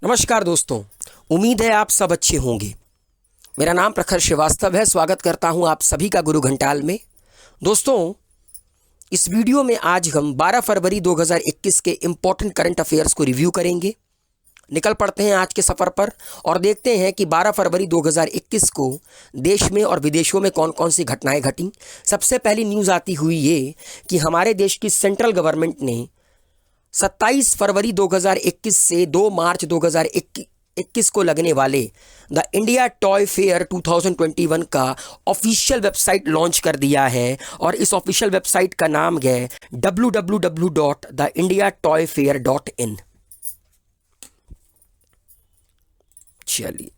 नमस्कार दोस्तों, उम्मीद है आप सब अच्छे होंगे। मेरा नाम प्रखर श्रीवास्तव है। स्वागत करता हूं आप सभी का गुरु घंटाल में। दोस्तों, इस वीडियो में आज हम 12 फरवरी 2021 के इम्पोर्टेंट करंट अफेयर्स को रिव्यू करेंगे। निकल पड़ते हैं आज के सफ़र पर और देखते हैं कि 12 फरवरी 2021 को देश में और विदेशों में कौन कौन सी घटनाएं घटीं। सबसे पहली न्यूज़ आती हुई ये कि हमारे देश की सेंट्रल गवर्नमेंट ने 27 फरवरी 2021 से 2 मार्च 2021 को लगने वाले द इंडिया टॉय फेयर 2021 का ऑफिशियल वेबसाइट लॉन्च कर दिया है और इस ऑफिशियल वेबसाइट का नाम है www.theindiatoyfair.in। चलिए,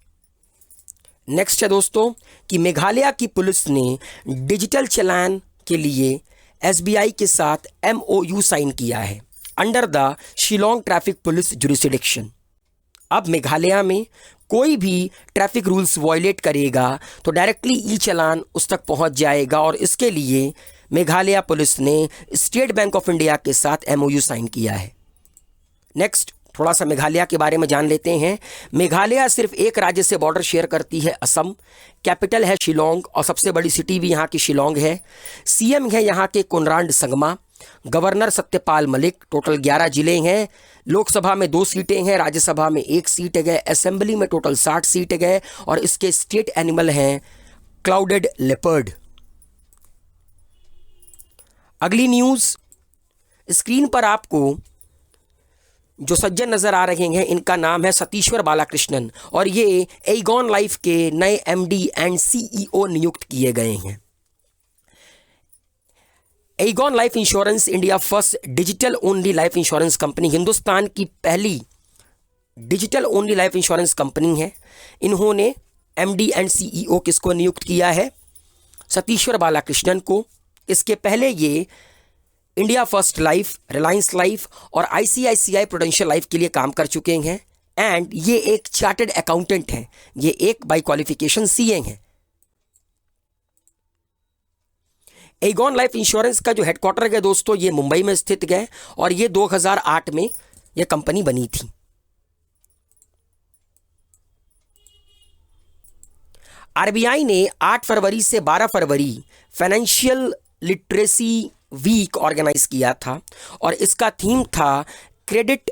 नेक्स्ट है दोस्तों कि मेघालय की पुलिस ने डिजिटल चालान के लिए एसबीआई के साथ एमओयू साइन किया है under the Shillong traffic police jurisdiction. अब मेघालय में कोई भी ट्रैफिक रूल्स वायलेट करेगा तो डायरेक्टली ई चालान उस तक पहुंच जाएगा और इसके लिए मेघालय पुलिस ने स्टेट बैंक ऑफ इंडिया के साथ एमओयू साइन किया है। नेक्स्ट, थोड़ा सा मेघालय के बारे में जान लेते हैं। मेघालय सिर्फ एक राज्य से बॉर्डर शेयर करती है, असम। कैपिटल है शिलोंग और सबसे बड़ी सिटी भी यहाँ की शिलोंग है। सीएम है यहाँ के कोनराड संगमा। गवर्नर सत्यपाल मलिक। टोटल 11 जिले हैं। लोकसभा में 2 सीटें हैं, राज्यसभा में 1 सीट है, असेंबली में टोटल 60 सीट है और इसके स्टेट एनिमल हैं क्लाउडेड लेपर्ड। अगली न्यूज़, स्क्रीन पर आपको जो सज्जन नजर आ रहे हैं इनका नाम है सतीश्वर बालाकृष्णन और ये एगॉन लाइफ के नए एमडी एंड सीईओ नियुक्त किए गए हैं। Aegon life insurance India first digital only life insurance company, Hindustan की पहली digital only life insurance company है। इन्होंने एमडी एंड सीईओ किसको नियुक्त किया है? सतीश्वर बालाकृष्णन को। इसके पहले ये India first life, Reliance life और आईसीआईसीआई प्रूडेंशियल लाइफ के लिए काम कर चुके हैं एंड ये एक चार्टर्ड अकाउंटेंट हैं। ये एक बाय क्वालिफिकेशन सीए हैं। एगॉन लाइफ इंश्योरेंस का जो हेडक्वार्टर है दोस्तों, ये मुंबई में स्थित है और ये 2008 में ये कंपनी बनी थी। आरबीआई ने 8 फरवरी से 12 फरवरी फाइनेंशियल लिटरेसी वीक ऑर्गेनाइज किया था और इसका थीम था credit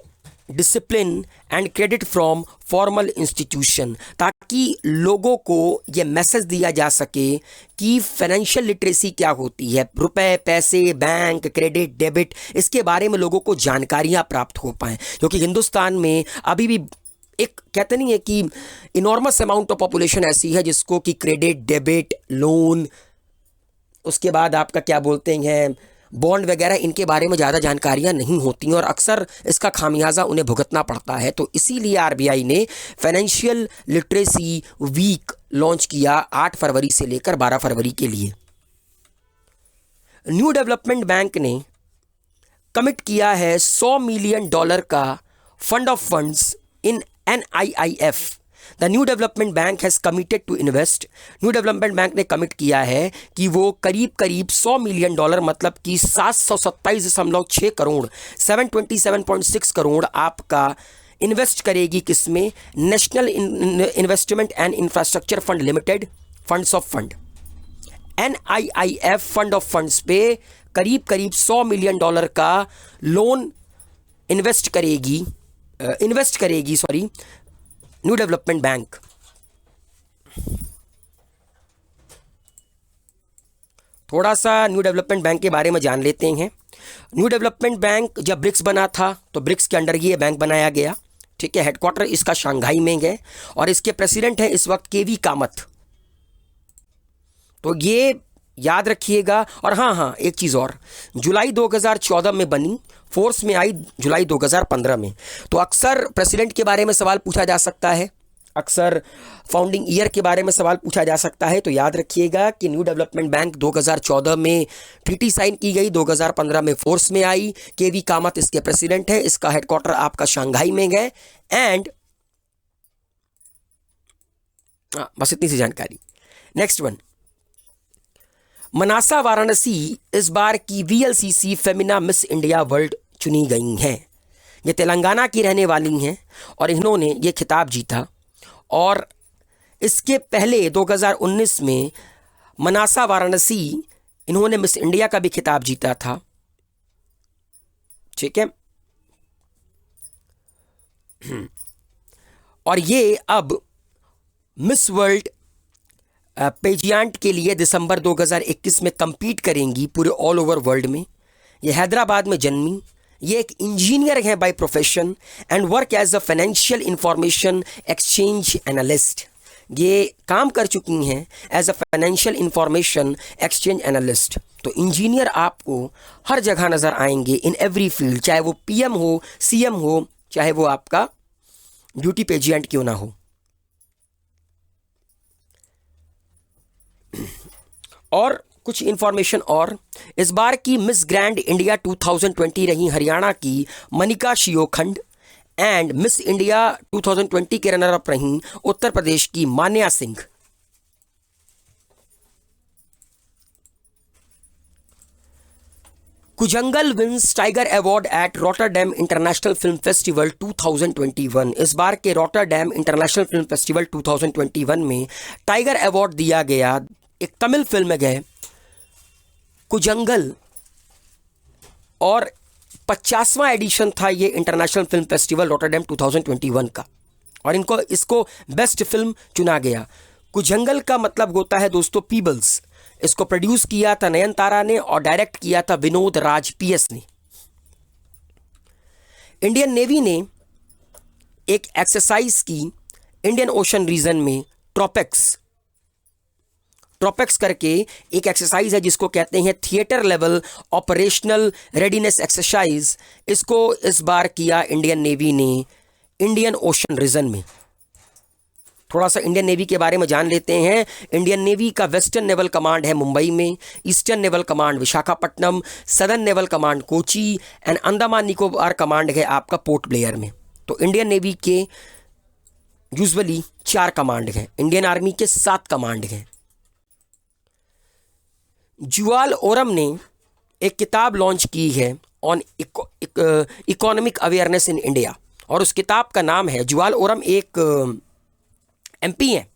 discipline and credit from formal institution, ताकि लोगों को ये मैसेज दिया जा सके कि फाइनेंशियल लिटरेसी क्या होती है, रुपए, पैसे, बैंक, क्रेडिट, डेबिट, इसके बारे में लोगों को जानकारियाँ प्राप्त हो पाएँ। क्योंकि हिंदुस्तान में अभी भी एक कहते नहीं है कि इनॉर्मस अमाउंट ऑफ पॉपुलेशन ऐसी है जिसको कि क्रेडिट, डेबिट, लोन, उसके बाद आपका क्या बोलते हैं बॉन्ड वगैरह, इनके बारे में ज़्यादा जानकारियां नहीं होती और अक्सर इसका खामियाजा उन्हें भुगतना पड़ता है। तो इसीलिए आरबीआई ने फाइनेंशियल लिटरेसी वीक लॉन्च किया 8 फरवरी से लेकर 12 फरवरी के लिए। न्यू डेवलपमेंट बैंक ने कमिट किया है $100 मिलियन का fund of funds in NIIF। The new development bank has committed to invest. New development bank ने कमिट किया है कि वो करीब करीब $100 मिलियन मतलब कि 727.6 करोड़ 727.6 करोड़ आपका इन्वेस्ट करेगी किसमें? National investment and infrastructure fund limited, funds of fund, NIIF fund of funds पे करीब करीब $100 मिलियन का लोन इन्वेस्ट करेगी न्यू डेवलपमेंट बैंक। थोड़ा सा न्यू डेवलपमेंट बैंक के बारे में जान लेते हैं। न्यू डेवलपमेंट बैंक जब ब्रिक्स बना था तो ब्रिक्स के अंडर ये बैंक बनाया गया, ठीक है। हेडक्वार्टर इसका शंघाई में है और इसके प्रेसिडेंट हैं इस वक्त केवी कामत। तो ये याद रखिएगा। और हाँ, एक चीज़ और, जुलाई 2014 में बनी, फोर्स में आई जुलाई 2015 में। तो अक्सर प्रेसिडेंट के बारे में सवाल पूछा जा सकता है, अक्सर फाउंडिंग ईयर के बारे में सवाल पूछा जा सकता है। तो याद रखिएगा कि न्यू डेवलपमेंट बैंक 2014 में ट्रीटी साइन की गई, 2015 में फोर्स में आई। केवी कामत इसके प्रेसिडेंट है, इसका हेडक्वार्टर आपका शंघाई में है एंड बस इतनी सी जानकारी। नेक्स्ट वन, मनासा वाराणसी इस बार की VLCC Femina miss India world चुनी गई हैं। ये तेलंगाना की रहने वाली हैं और इन्होंने ये खिताब जीता। और इसके पहले 2019 में मनासा वाराणसी इन्होंने मिस इंडिया का भी खिताब जीता था। ठीक है, और ये अब मिस वर्ल्ड पेजियांट के लिए दिसंबर 2021 में compete करेंगी पूरे ऑल ओवर वर्ल्ड में। ये हैदराबाद में जन्मी। ये एक इंजीनियर हैं by profession and work as a financial information exchange analyst. ये काम कर चुकी हैं as a financial information exchange analyst. तो इंजीनियर आपको हर जगह नज़र आएंगे इन एवरी फील्ड, चाहे वो पीएम हो, सीएम हो, चाहे वो आपका ब्यूटी पेजिएंट क्यों ना हो। और कुछ इंफॉर्मेशन और, इस बार की मिस ग्रैंड इंडिया 2020 रही हरियाणा की Manika Sheokand and Miss India 2020 के रनर अप रही उत्तर प्रदेश की Manya Singh. Koozhangal wins Tiger award at Rotterdam International Film Festival 2021। इस बार के रॉटरडैम इंटरनेशनल फिल्म फेस्टिवल 2021 में टाइगर अवार्ड दिया गया एक तमिल फिल्म है कुजंगल, और 50वां एडिशन था ये इंटरनेशनल फिल्म फेस्टिवल रॉटरडैम 2021 का, और इसको बेस्ट फिल्म चुना गया। कुजंगल का मतलब होता है दोस्तों पीबल्स। इसको प्रोड्यूस किया था नयनतारा ने और डायरेक्ट किया था विनोद राज पीएस ने। इंडियन नेवी ने एक एक्सरसाइज की इंडियन ओशन रीजन में, ट्रोपेक्स करके एक एक्सरसाइज है जिसको कहते हैं theatre level operational readiness exercise. इसको इस बार किया इंडियन नेवी ने इंडियन ओशन रीजन में। थोड़ा सा इंडियन नेवी के बारे में जान लेते हैं। इंडियन नेवी का वेस्टर्न नेवल कमांड है मुंबई में, eastern naval command Visakhapatnam, southern naval command Kochi and Andaman Nicobar command है आपका पोर्ट ब्लेयर में। तो इंडियन नेवी के यूजुअली 4 कमांड हैं, इंडियन आर्मी के 7 कमांड हैं। जुआल ओरम ने एक किताब लॉन्च की है on economic awareness in India, और उस किताब का नाम है, जुआल ओरम एक एमपी हैं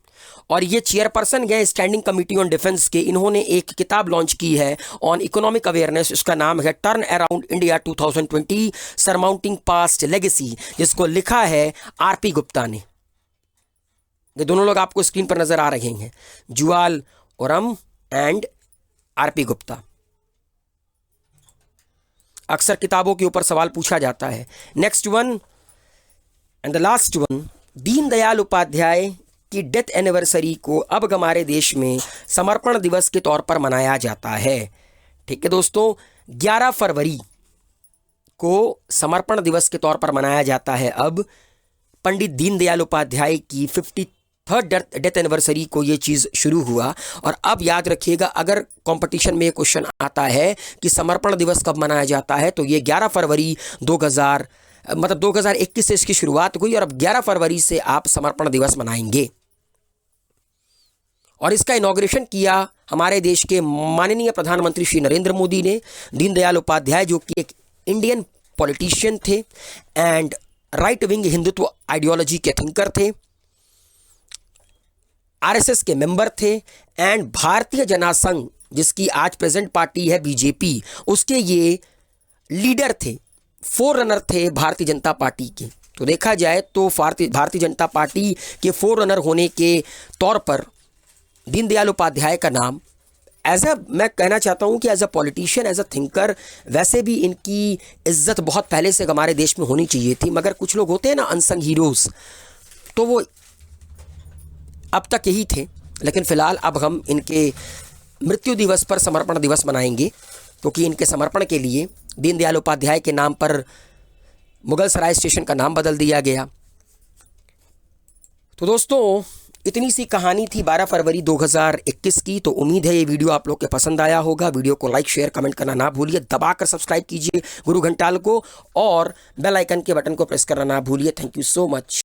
और ये चेयरपर्सन गए स्टैंडिंग कमेटी ऑन डिफेंस के। इन्होंने एक किताब लॉन्च की है ऑन इकोनॉमिक अवेयरनेस, उसका नाम है turn around India 2020 surmounting past legacy, जिसको लिखा है आरपी गुप्ता ने। ये दोनों लोग आपको स्क्रीन पर नजर आ रहे हैं, जुआल ओरम एंड आरपी गुप्ता। अक्सर किताबों के ऊपर सवाल पूछा जाता है। Next one and the last one, Deendayal Upadhyay की डेथ एनिवर्सरी को अब हमारे देश में समर्पण दिवस के तौर पर मनाया जाता है। ठीक है दोस्तों, 11 फरवरी को समर्पण दिवस के तौर पर मनाया जाता है। अब पंडित दीनदयाल उपाध्याय की 53rd डेथ एनिवर्सरी को ये चीज़ शुरू हुआ। और अब याद रखिएगा, अगर कंपटीशन में ये क्वेश्चन आता है कि समर्पण दिवस कब मनाया जाता है, तो ये 11 फरवरी 2021 से इसकी शुरुआत हुई और अब 11 फरवरी से आप समर्पण दिवस मनाएंगे। और इसका इनॉग्रेशन किया हमारे देश के माननीय प्रधानमंत्री श्री नरेंद्र मोदी ने। दीनदयाल उपाध्याय जो कि एक इंडियन पॉलिटिशियन थे and right wing Hindutva ideology के थिंकर थे, आरएसएस के मेंबर थे एंड भारतीय जनसंघ जिसकी आज प्रेजेंट पार्टी है बीजेपी, उसके ये लीडर थे, फोररनर थे भारतीय जनता पार्टी के। तो देखा जाए तो भारतीय जनता पार्टी के फोररनर होने के तौर पर दीनदयाल उपाध्याय का नाम मैं कहना चाहता हूँ कि as a politician, as a thinker, वैसे भी इनकी इज्जत बहुत पहले से हमारे देश में होनी चाहिए थी। मगर कुछ लोग होते हैं ना अनसंग हीरोज़, तो वो अब तक यही थे। लेकिन फ़िलहाल अब हम इनके मृत्यु दिवस पर समर्पण दिवस मनाएंगे, क्योंकि इनके समर्पण के लिए दीनदयाल उपाध्याय के नाम पर मुगल सराय स्टेशन का नाम बदल दिया गया। तो दोस्तों, इतनी सी कहानी थी 12 फरवरी 2021 की। तो उम्मीद है ये वीडियो आप लोग के पसंद आया होगा। वीडियो को लाइक, शेयर, कमेंट करना ना भूलिए। दबाकर सब्सक्राइब कीजिए गुरु घंटाल को और बेल आइकन के बटन को प्रेस करना ना भूलिए। Thank you so much.